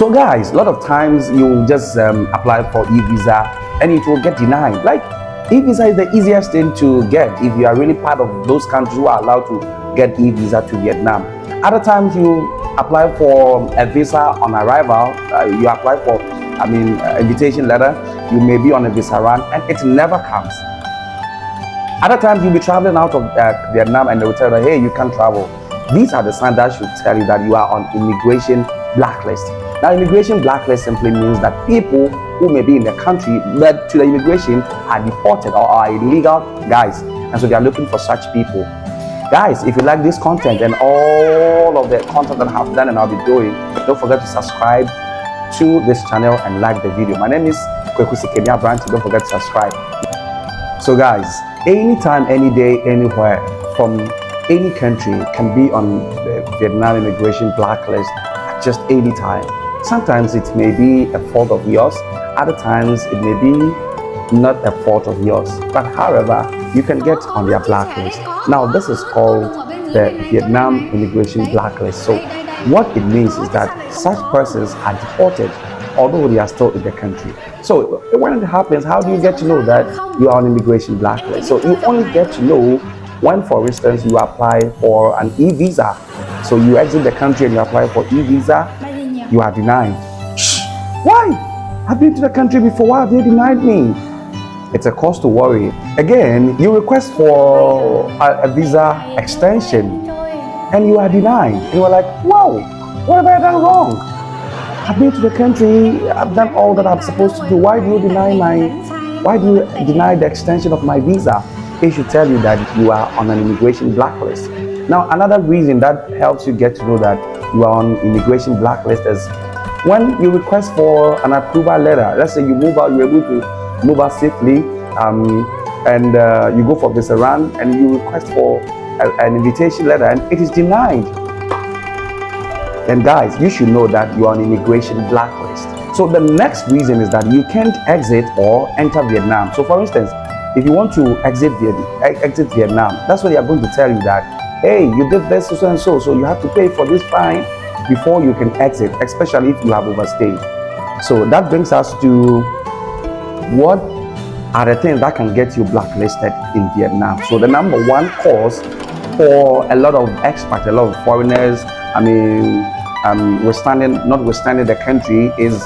So guys, a lot of times you just apply for e-visa and it will get denied. Like, e-visa is the easiest thing to get if you are really part of those countries who are allowed to get e-visa to Vietnam. Other times you apply for a visa on arrival, you apply for, invitation letter, you may be on a visa run and it never comes. Other times you'll be traveling out of Vietnam and they will tell you, hey, you can't travel. These are the signs that should tell you that you are on immigration blacklist. Now, immigration blacklist simply means that people who may be in the country but to the immigration are deported or are illegal guys, and so they are looking for such people. Guys, if you like this content and all of the content that I have done and I'll be doing, don't forget to subscribe to this channel and like the video. My name is Kwekusi Kenya Branch. Don't forget to subscribe. So guys, anytime, any day, anywhere, from any country can be on the Vietnam immigration blacklist at just any time. Sometimes it may be a fault of yours, other times it may be not a fault of yours, but however, you can get on their blacklist. Now, this is called the Vietnam immigration blacklist. So what it means is that such persons are deported although they are still in the country. So when it happens, how do you get to know that you are on immigration blacklist? So you only get to know when, for instance, you apply for an e-visa. So you exit the country and you apply for e-visa, you are denied. Why? I've been to the country before. Why have they denied me? It's a cause to worry. Again, you request for a visa extension and you are denied. And you are like, wow, what have I done wrong? I've been to the country, I've done all that I'm supposed to do. Why do you deny the extension of my visa? It should tell you that you are on an immigration blacklist. Now, another reason that helps you get to know that you are on immigration blacklist is when you request for an approval letter. Let's say you move out, you're able to move out safely, and you go for visa run and you request for an invitation letter and it is denied. Then guys, you should know that you are on immigration blacklist. So the next reason is that you can't exit or enter Vietnam. So for instance, if you want to exit Vietnam, that's what they are going to tell you that, hey, you did this so and so, so you have to pay for this fine before you can exit, especially if you have overstayed. So that brings us to what are the things that can get you blacklisted in Vietnam. So the number one cause for a lot of expats, a lot of foreigners, notwithstanding the country, is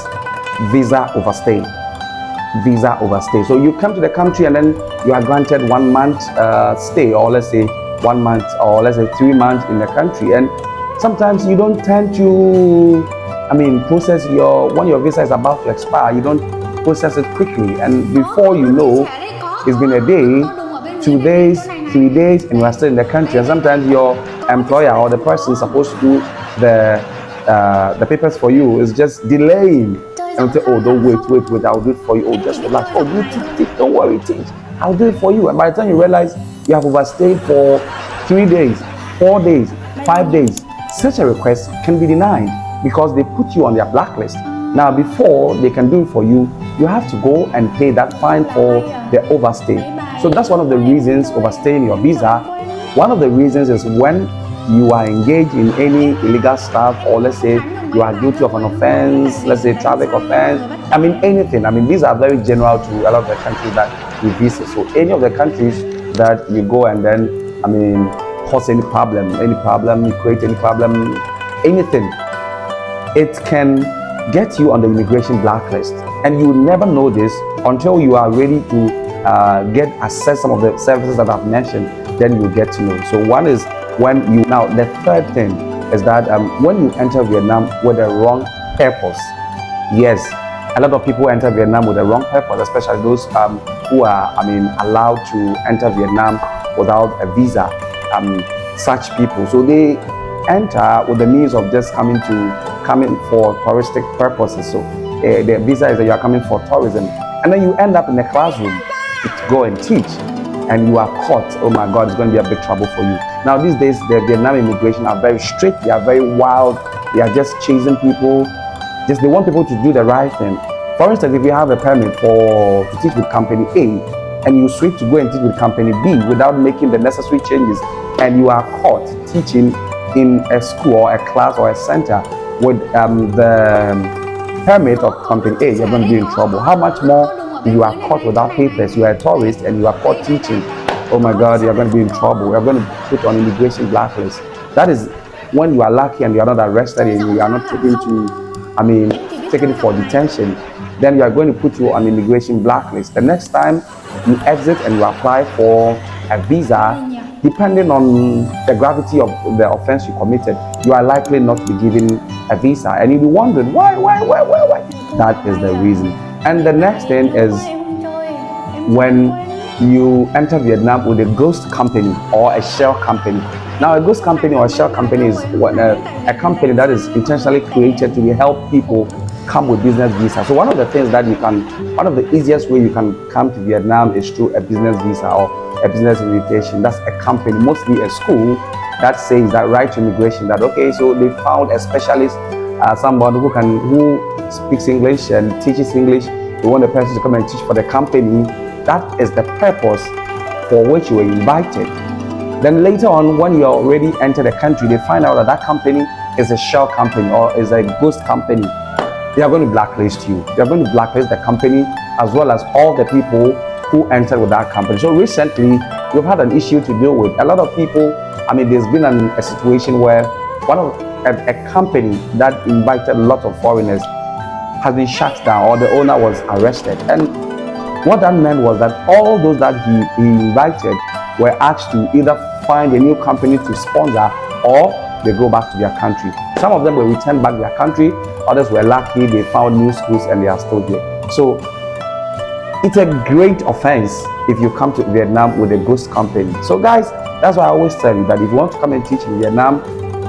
visa overstay. Visa overstay. So you come to the country and then you are granted 1 month stay, or let's say 1 month, or let's say 3 months in the country, and sometimes you don't tend to process when your visa is about to expire, you don't process it quickly, and before you know, it's been a day, 2 days, 3 days, and you are still in the country. And sometimes your employer or the person supposed to do the papers for you is just delaying and say, oh, don't wait, I'll do it for you. Oh, just relax. Oh, don't worry, teach. I'll do it for you. And by the time you realize you have overstayed for 3 days, 4 days, 5 days, such a request can be denied because they put you on their blacklist. Now, before they can do it for you, you have to go and pay that fine for the overstay. So that's one of the reasons overstaying your visa. One of the reasons is when you are engaged in any illegal stuff, or let's say you are guilty of an offense, let's say traffic offense, anything. These are very general to a lot of the countries that we visit. So any of the countries that you go and then, cause any problem, you create any problem, anything, it can get you on the immigration blacklist. And you will never know this until you are ready to access some of the services that I've mentioned, then you get to know. So one is now the third thing is that when you enter Vietnam with the wrong purpose. Yes, a lot of people enter Vietnam with the wrong purpose, especially those who are allowed to enter Vietnam without a visa. Such people, so they enter with the means of just coming for touristic purposes. So the visa is that you are coming for tourism, and then you end up in a classroom to go and teach, and you are caught. Oh my God, it's going to be a big trouble for you. Now these days, the Vietnam immigration are very strict. They are very wild. They are just chasing people. They want people to do the right thing. For instance, if you have a permit to teach with company A, and you switch to go and teach with company B without making the necessary changes, and you are caught teaching in a school or a class or a center with permit of company A, you're going to be in trouble. How much more if you are caught without papers, you are a tourist and you are caught teaching? Oh my God, you're going to be in trouble. You're going to put on immigration blacklist. That is when you are lucky and you are not arrested and you are not taken for detention. Then you are going to put you on immigration blacklist. The next time you exit and you apply for a visa, depending on the gravity of the offense you committed, you are likely not to be given a visa. And you'll be wondering, why? That is the reason. And the next thing is when you enter Vietnam with a ghost company or a shell company. Now, a ghost company or a shell company is a company that is intentionally created to help people come with business visa. So one of the easiest way you can come to Vietnam is through a business visa or a business invitation. That's a company, mostly a school, that says that right to immigration, that okay, so they found a specialist, somebody who speaks English and teaches English. They want the person to come and teach for the company. That is the purpose for which you were invited. Then later on, when you already enter the country, they find out that that company is a shell company or is a ghost company. They are going to blacklist you. They are going to blacklist the company as well as all the people who entered with that company. So recently, we've had an issue to deal with. A lot of people, there's been a situation where a company that invited a lot of foreigners has been shut down, or the owner was arrested. And what that meant was that all those that he invited were asked to either find a new company to sponsor or they go back to their country. Some of them were returned back to their country, others were lucky, they found new schools and they are still here. So it's a great offense if you come to Vietnam with a ghost company. So guys, that's why I always tell you that if you want to come and teach in Vietnam,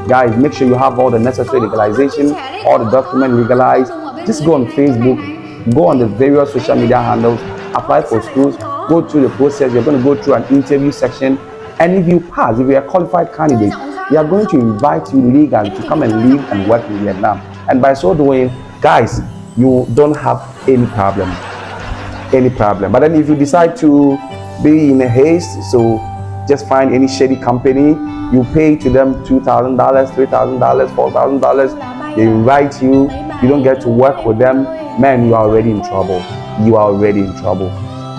guys, make sure you have all the necessary legalization, all the documents legalized. Just go on Facebook, go on the various social media handles, apply for schools, go through the process. You're going to go through an interview section, and if you pass, if you're a qualified candidate, we are going to invite you legally to come and live and work in Vietnam. And by so doing, guys, you don't have any problem. But then if you decide to be in a haste, so just find any shady company, you pay to them $2,000, $3,000, $4,000, they invite you, you don't get to work with them, man, you are already in trouble.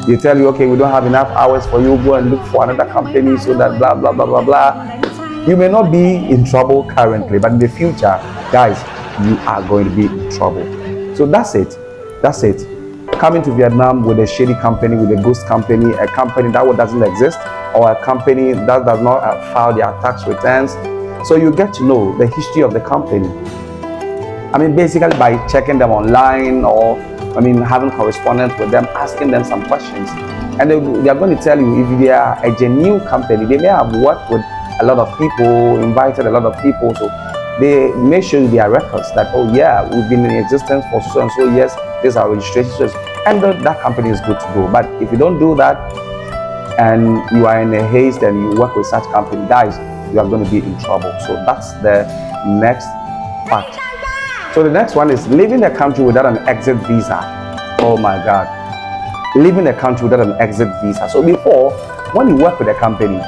They tell you, okay, we don't have enough hours for you, go and look for another company so that blah, blah, blah, blah, blah. You may not be in trouble currently, but in the future, guys, you are going to be in trouble. So that's it. Coming to Vietnam with a shady company, with a ghost company, a company that doesn't exist, or a company that does not file their tax returns. So you get to know the history of the company. Basically by checking them online or having correspondence with them, asking them some questions. And they are going to tell you if they are a genuine company. They may have worked with a lot of people, invited a lot of people, so they make sure their records that, oh yeah, we've been in existence for so and so years, this is our registration, and that company is good to go. But if you don't do that and you are in a haste and you work with such company, guys, you are going to be in trouble. So that's the next fact. So the next one is leaving the country without an exit visa. Oh my God, leaving the country without an exit visa. So before, when you work with a company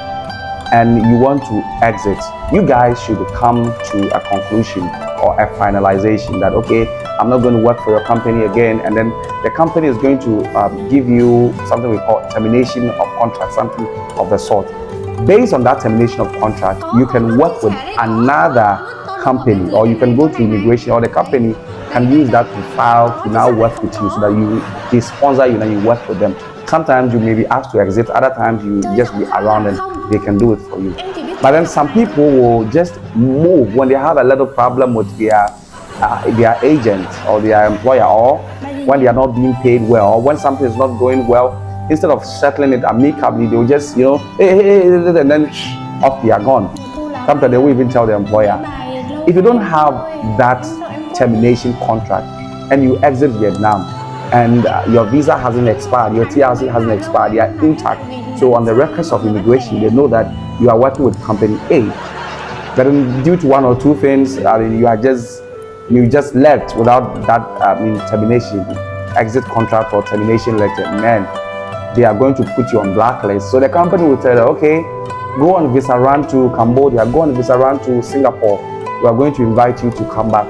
and you want to exit, you guys should come to a conclusion or a finalization that, okay, I'm not going to work for your company again, and then the company is going to give you something we call termination of contract, something of the sort. Based on that termination of contract, you can work with another company, or you can go to immigration, or the company can use that to file to now work with you, so that they sponsor you and you work with them. Sometimes you may be asked to exit, other times you just be around and they can do it for you. But then some people will just move when they have a little problem with their agent or their employer, or when they are not being paid well, or when something is not going well. Instead of settling it amicably, they will just, hey, and then off they are gone. Sometimes they will even tell the employer. If you don't have that termination contract and you exit Vietnam and your visa hasn't expired, your TRC hasn't expired, they are intact. So on the records of immigration, they know that you are working with company A. But then due to one or two things, you just left without that termination, exit contract or termination letter, man, they are going to put you on blacklist. So the company will tell you, okay, go on visa run to Cambodia, go on visa run to Singapore. We are going to invite you to come back.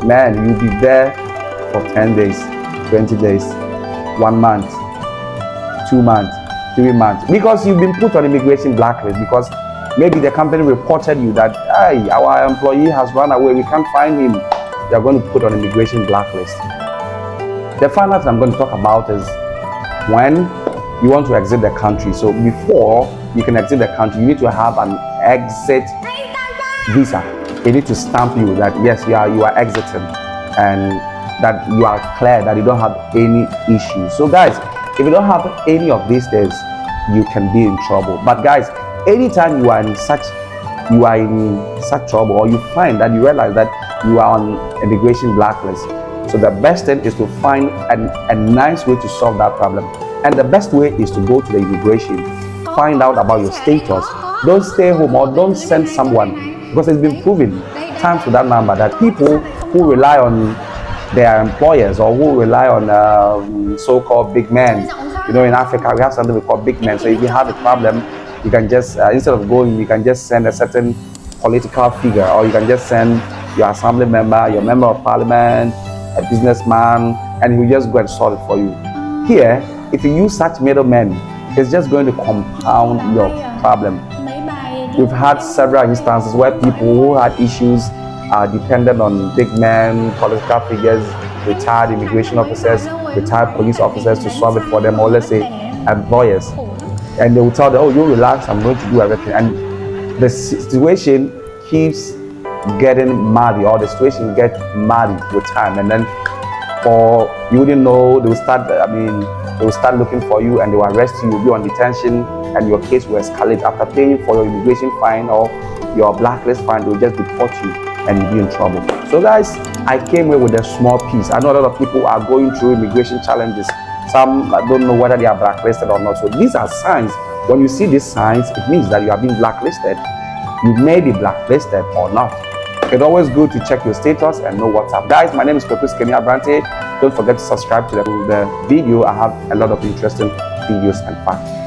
Man, you'll be there for 10 days, 20 days, 1 month, 2 months, 3 months, because you've been put on immigration blacklist, because maybe the company reported you that, hey, our employee has run away, we can't find him. You're going to put on immigration blacklist. The final thing I'm going to talk about is when you want to exit the country. So before you can exit the country, you need to have an exit visa. They need to stamp you that yes, you are exiting, and that you are clear, that you don't have any issues. So guys, if you don't have any of these things, you can be in trouble. But guys, anytime you are in such trouble, or you find that you realize that you are on immigration blacklist, so the best thing is to find a nice way to solve that problem. And the best way is to go to the immigration, find out about your status. Don't stay home or don't send someone, because it's been proven times with that number that people who rely on their employers, or who rely on so-called big men, in Africa we have something we call big men. So if you have a problem, you can just instead of going, you can just send a certain political figure, or you can just send your assembly member, your member of parliament, a businessman, and he will just go and solve it for you. Here, if you use such middlemen, it's just going to compound your problem. We've had several instances where people who had issues are dependent on big men, political figures, retired immigration officers, retired police officers to solve it for them, or let's say employers. And they will tell them, oh, you relax, I'm going to do everything. And the situation keeps getting muddy, or the situation gets muddy with time. And then for you wouldn't know, they will start looking for you, and they will arrest you, you'll be on detention, and your case will escalate. After paying for your immigration fine or your blacklist fine, they'll just deport you and you'll be in trouble. So guys, I came away with a small piece. I know a lot of people are going through immigration challenges. Some don't know whether they are blacklisted or not. So these are signs. When you see these signs, it means that you have been blacklisted. You may be blacklisted or not. It's always good to check your status and know what's up. Guys, my name is Kemi Abrante. Don't forget to subscribe to the video. I have a lot of interesting videos and facts.